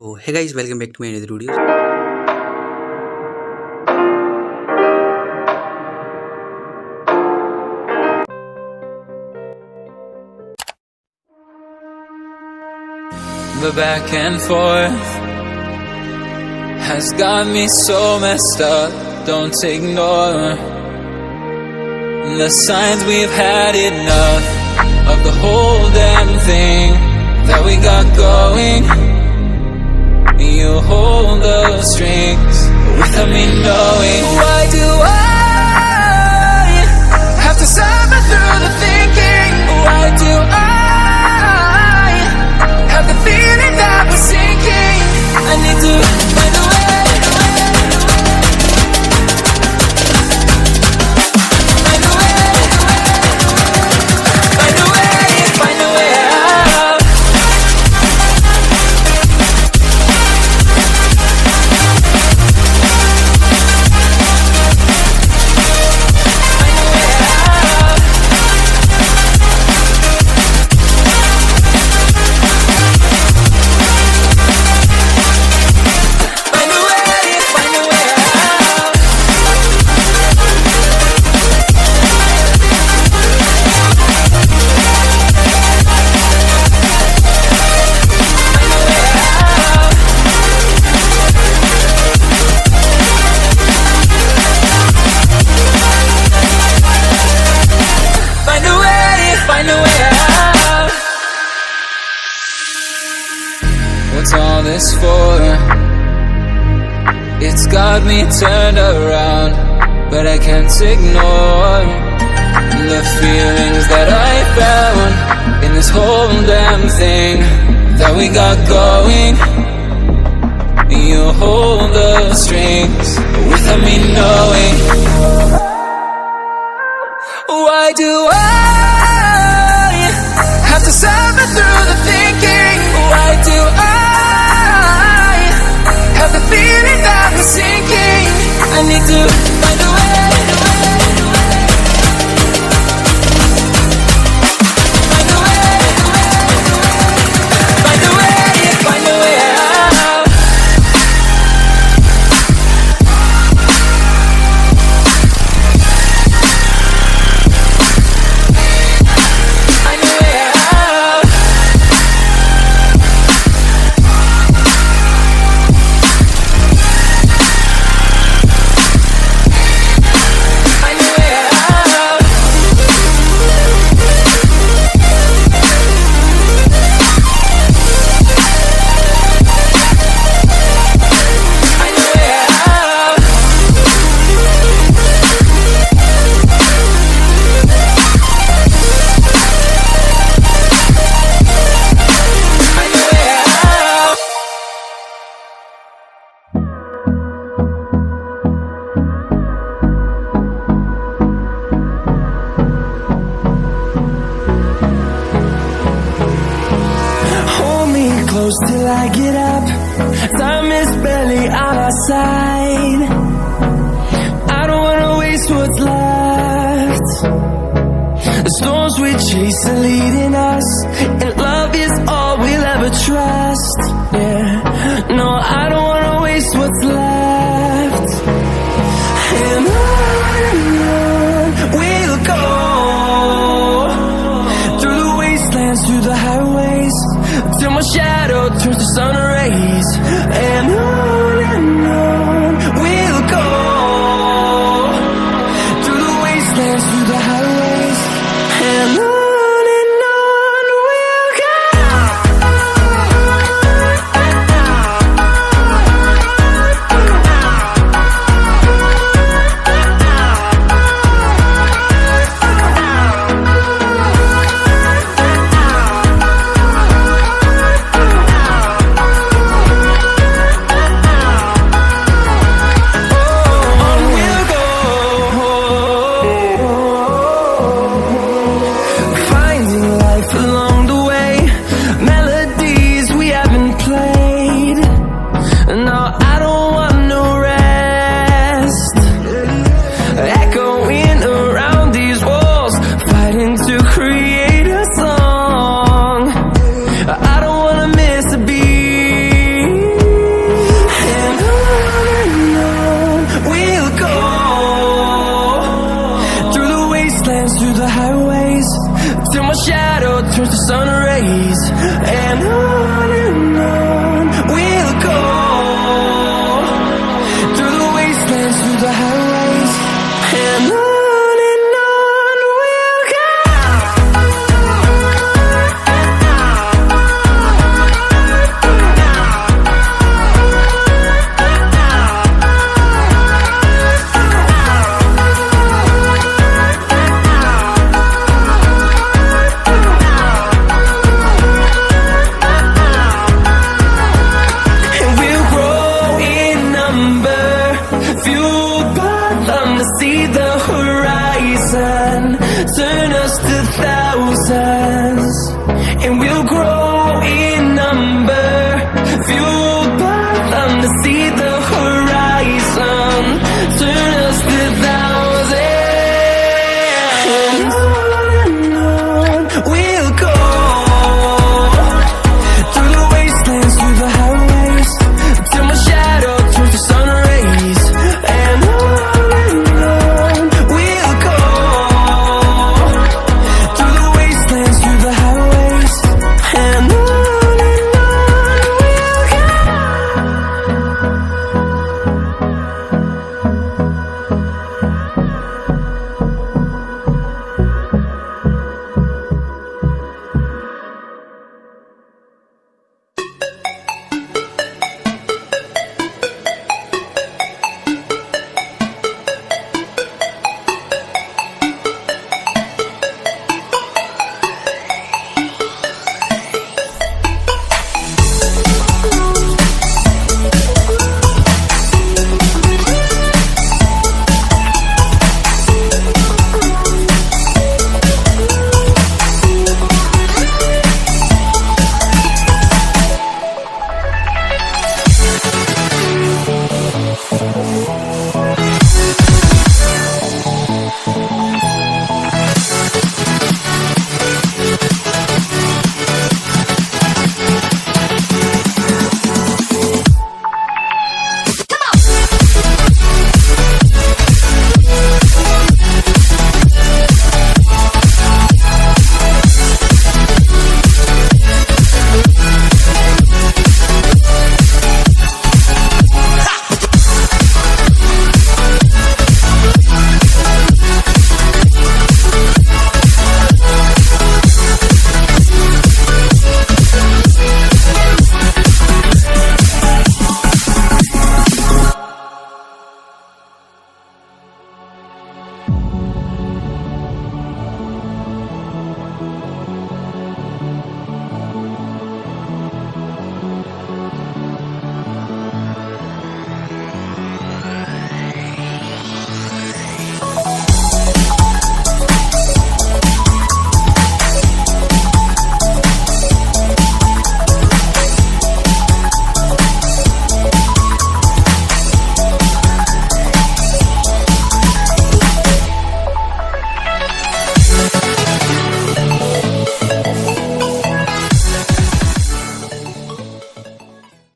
So hey guys, welcome back to my another video. The back and forth has got me so messed up. Don't ignore the signs. We've had enough of the whole damn thing that we got going. You hold the strings without me knowing. Why do I have to suffer through the thinking? Why do I have the feeling that we're sinking? I need to find a way. Find a way. Find a way. Find a way out. What's all this for? It's got me turned around, but I can't ignore the feelings that I found in this whole damn thing that we got going. You hold the strings without me knowing. Why do I have to suffer through the thinking? Why do I have the feeling that we're sinking? I need to find a way. Find a way. Find a way. Find a way out. Find a way out. Close till I get up. Time is barely on our side. I don't wanna waste what's left. The storms we chase are leading us, and love is all we'll ever trust. Yeah, no, I don't wanna waste what's left. And on we'll go, through the wastelands, through the highways, till my shadow turns to sun rays.